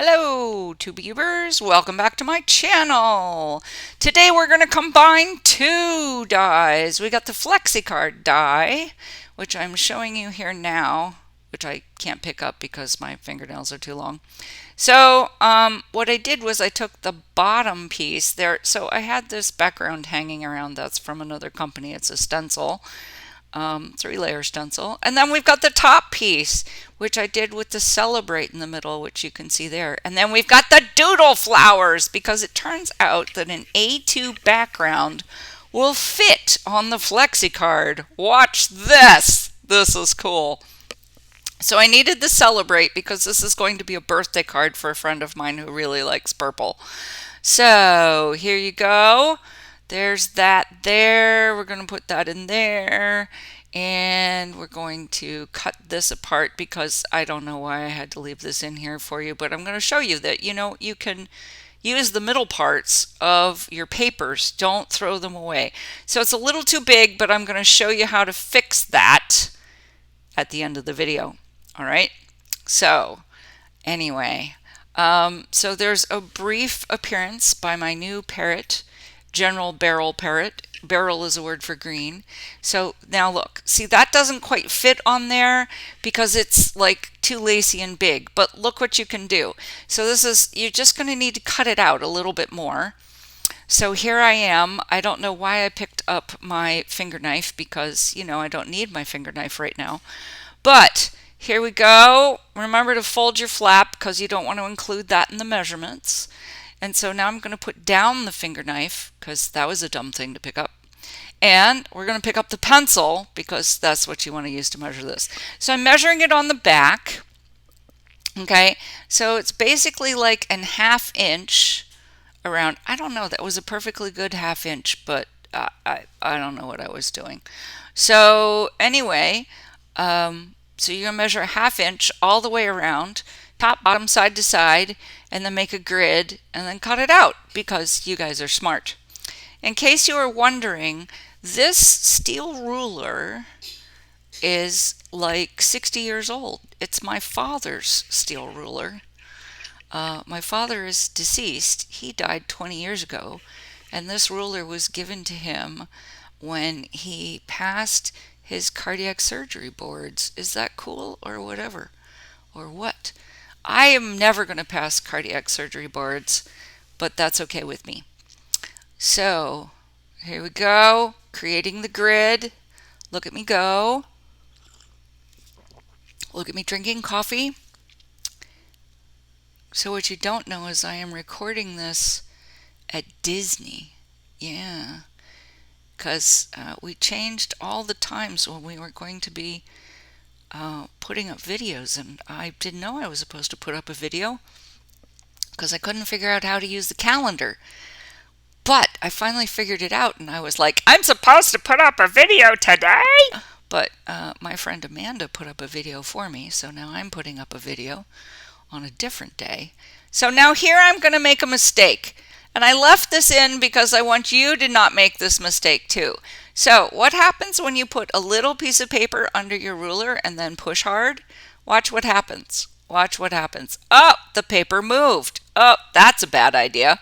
Hello, tubers. Welcome back to my channel. Today we're going to combine two dies. We got the Flexi-card die, which I'm showing you here now, which I can't pick up because my fingernails are too long. So what I did was I took the bottom piece there. So I had this background hanging around that's from another company. It's a stencil. 3-layer stencil, and then we've got the top piece, which I did with the celebrate in the middle, which you can see there, and then we've got the doodle flowers, because it turns out that an A2 background will fit on the Flexi card. Watch this. This is cool. So I needed the celebrate because this is going to be a birthday card for a friend of mine who really likes purple. So here you go. There's that there. We're going to put that in there, and we're going to cut this apart because I don't know why I had to leave this in here for you, but I'm going to show you that you can use the middle parts of your papers. Don't throw them away. So it's a little too big, but I'm going to show you how to fix that at the end of the video. All right. So anyway, so there's a brief appearance by my new parrot. General Barrel Parrot. Barrel is a word for green. So now look, see, that doesn't quite fit on there because it's like too lacy and big, but look what you can do. So this is, you're just going to need to cut it out a little bit more. So here I am. I don't know why I picked up my finger knife because, I don't need my finger knife right now. But here we go. Remember to fold your flap because you don't want to include that in the measurements. And so now I'm going to put down the finger knife because that was a dumb thing to pick up. And we're going to pick up the pencil because that's what you want to use to measure this. So I'm measuring it on the back. Okay, so it's basically like an 1/2 inch around. I don't know, that was a perfectly good 1/2 inch, but I don't know what I was doing. So anyway, so you're going to measure a 1/2 inch all the way around, top, bottom, side to side, and then make a grid and then cut it out because you guys are smart. In case you are wondering, this steel ruler is like 60 years old. It's my father's steel ruler. My father is deceased. He died 20 years ago, and this ruler was given to him when he passed his cardiac surgery boards. Is that cool or whatever? Or what? I am never going to pass cardiac surgery boards, but that's okay with me. So here we go, creating the grid. Look at me go. Look at me drinking coffee. So what you don't know is I am recording this at Disney. Yeah, because we changed all the times when we were going to be putting up videos, and I didn't know I was supposed to put up a video because I couldn't figure out how to use the calendar. But I finally figured it out, and I was like, I'm supposed to put up a video today? But my friend Amanda put up a video for me, so now I'm putting up a video on a different day. So now here I'm going to make a mistake. And I left this in because I want you to not make this mistake too. So what happens when you put a little piece of paper under your ruler and then push hard? Watch what happens. Watch what happens. Oh, the paper moved. Oh, that's a bad idea.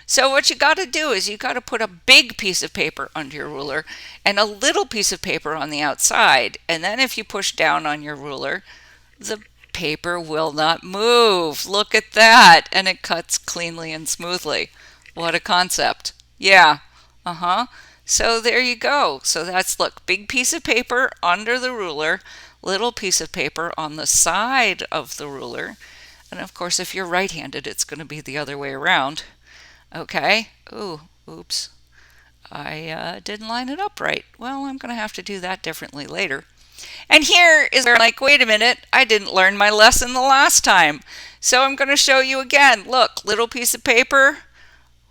So what you got to do is you got to put a big piece of paper under your ruler and a little piece of paper on the outside. And then if you push down on your ruler, the paper will not move. Look at that. And it cuts cleanly and smoothly. What a concept. Yeah. So there you go. So that's, look, big piece of paper under the ruler, little piece of paper on the side of the ruler. And of course, if you're right-handed, it's going to be the other way around. Okay. Ooh, oops. I didn't line it up right. Well, I'm going to have to do that differently later. And here is where I'm like, wait a minute, I didn't learn my lesson the last time. So I'm going to show you again. Look, little piece of paper.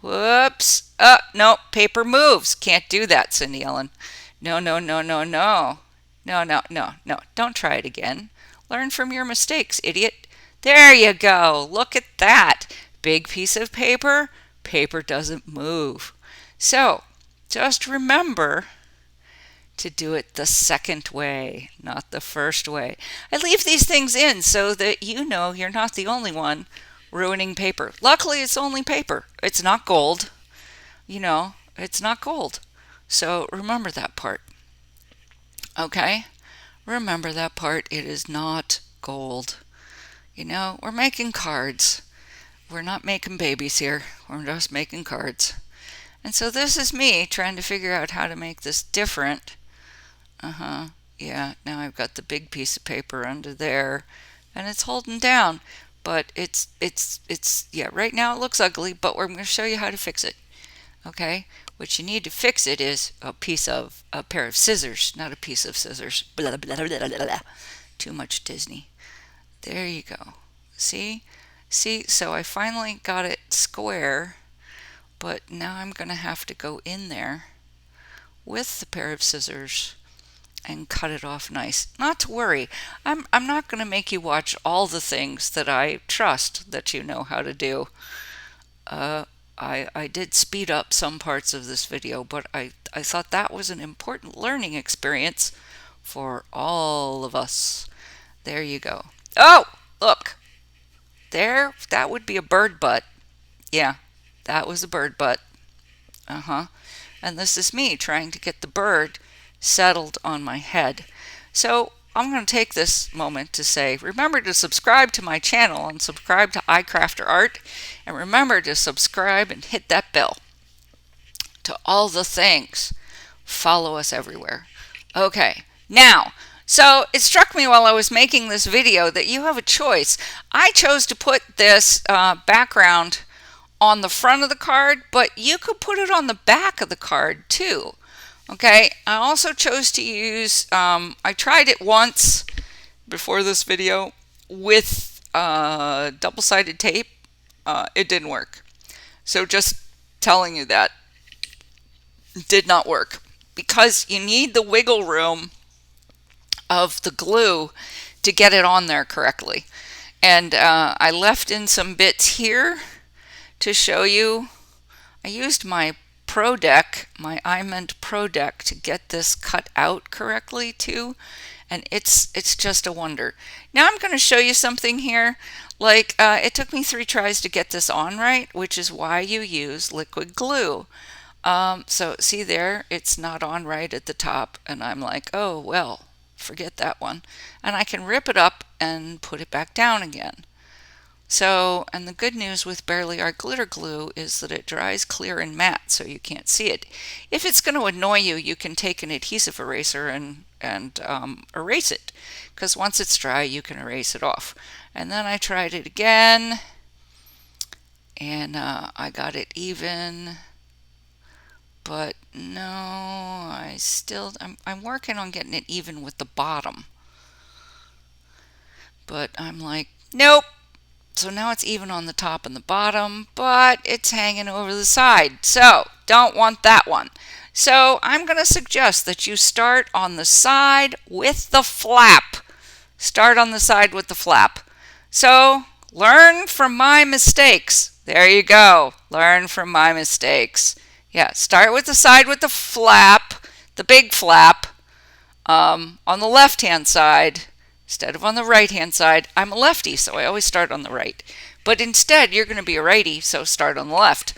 Whoops. No, paper moves. Can't do that, Cindy Ellen. No, no, no, no, no. No, no, no, no. Don't try it again. Learn from your mistakes, idiot. There you go. Look at that. Big piece of paper. Paper doesn't move. So just remember to do it the second way, not the first way. I leave these things in so that you know you're not the only one ruining paper. Luckily, it's only paper. It's not gold. It's not gold. So remember that part. Okay? Remember that part. It is not gold. We're making cards. We're not making babies here. We're just making cards. And so this is me trying to figure out how to make this different. Yeah, now I've got the big piece of paper under there and it's holding down. But yeah, right now it looks ugly, but we're going to show you how to fix it. Okay? What you need to fix it is a pair of scissors, not a piece of scissors. Blah, blah, blah, blah, blah, blah. Too much Disney. There you go. See? So I finally got it square, but now I'm going to have to go in there with the pair of scissors and cut it off nice. Not to worry, I'm not going to make you watch all the things that I trust that you know how to do. I did speed up some parts of this video, but I thought that was an important learning experience for all of us. There you go. Oh, look. There, that would be a bird butt. Yeah, that was a bird butt. And this is me trying to get the bird settled on my head. So I'm going to take this moment to say, remember to subscribe to my channel and subscribe to iCrafter Art, and remember to subscribe and hit that bell to all the things. Follow us everywhere. Okay, now, so it struck me while I was making this video that you have a choice. I chose to put this background on the front of the card, but you could put it on the back of the card too. Okay, I also chose to use, I tried it once before this video with double-sided tape. It didn't work. So just telling you that did not work because you need the wiggle room of the glue to get it on there correctly. And I left in some bits here to show you. I used my Pro Deck, my iMend Pro Deck, to get this cut out correctly too, and it's just a wonder. Now I'm going to show you something here. Like it took me 3 tries to get this on right, which is why you use liquid glue. So see there, it's not on right at the top, and I'm like, oh well, forget that one, and I can rip it up and put it back down again. So, and the good news with Barely Art glitter glue is that it dries clear and matte, so you can't see it. If it's going to annoy you, you can take an adhesive eraser and erase it, because once it's dry, you can erase it off. And then I tried it again, and I got it even, but no, I'm working on getting it even with the bottom. But I'm like, nope. So now it's even on the top and the bottom, but it's hanging over the side. So don't want that one. So I'm going to suggest that you start on the side with the flap. Start on the side with the flap. So learn from my mistakes. There you go. Learn from my mistakes. Yeah, start with the side with the flap, the big flap, on the left-hand side. Instead of on the right-hand side. I'm a lefty, so I always start on the right. But instead, you're going to be a righty, so start on the left.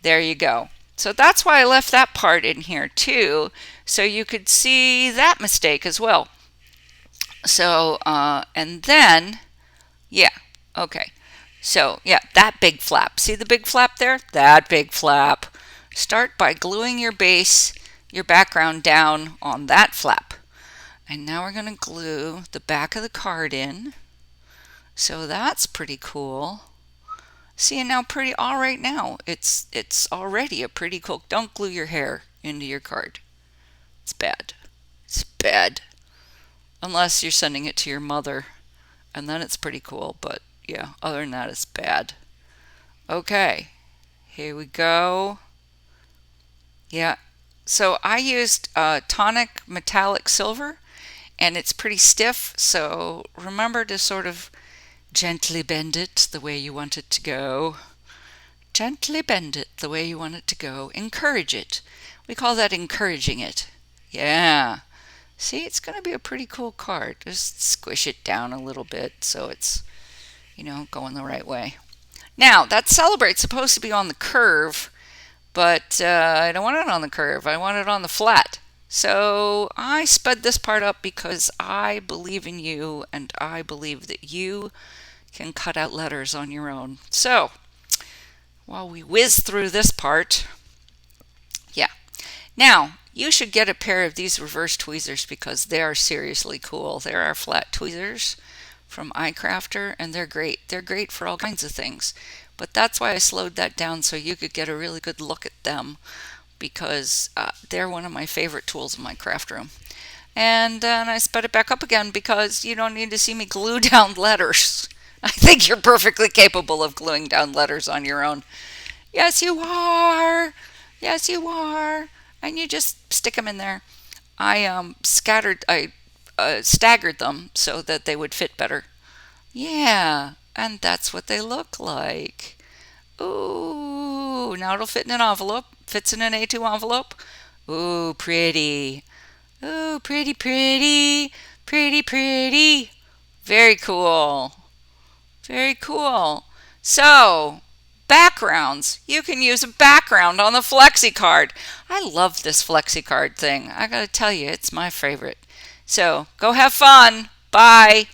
There you go. So that's why I left that part in here too, so you could see that mistake as well. So, and then, yeah, okay. So, yeah, that big flap. See the big flap there? That big flap. Start by gluing your base, your background down on that flap. And now we're going to glue the back of the card in. So that's pretty cool. See, and now all right now, it's already a pretty cool. Don't glue your hair into your card. It's bad. It's bad. Unless you're sending it to your mother, and then it's pretty cool. But yeah, other than that, it's bad. Okay, here we go. Yeah, so I used tonic metallic silver. And it's pretty stiff, so remember to sort of gently bend it the way you want it to go. Gently bend it the way you want it to go. Encourage it. We call that encouraging it. Yeah. See, it's going to be a pretty cool card. Just squish it down a little bit so it's, going the right way. Now, that celebrate's supposed to be on the curve, but I don't want it on the curve. I want it on the flat. So I sped this part up because I believe in you and I believe that you can cut out letters on your own. So while we whiz through this part, yeah. Now, you should get a pair of these reverse tweezers because they are seriously cool. They're our flat tweezers from iCrafter, and they're great. They're great for all kinds of things. But that's why I slowed that down so you could get a really good look at them, because they're one of my favorite tools in my craft room. And I sped it back up again because you don't need to see me glue down letters. I think you're perfectly capable of gluing down letters on your own. Yes, you are. Yes, you are. And you just stick them in there. I staggered them so that they would fit better. Yeah, and that's what they look like. Ooh, now it'll fit in an envelope. Fits in an A2 envelope. Ooh, pretty. Ooh, pretty, pretty, pretty, pretty. Very cool. Very cool. So, backgrounds. You can use a background on the Flexi-card. I love this Flexi-card thing. I gotta tell you, it's my favorite. So, go have fun. Bye.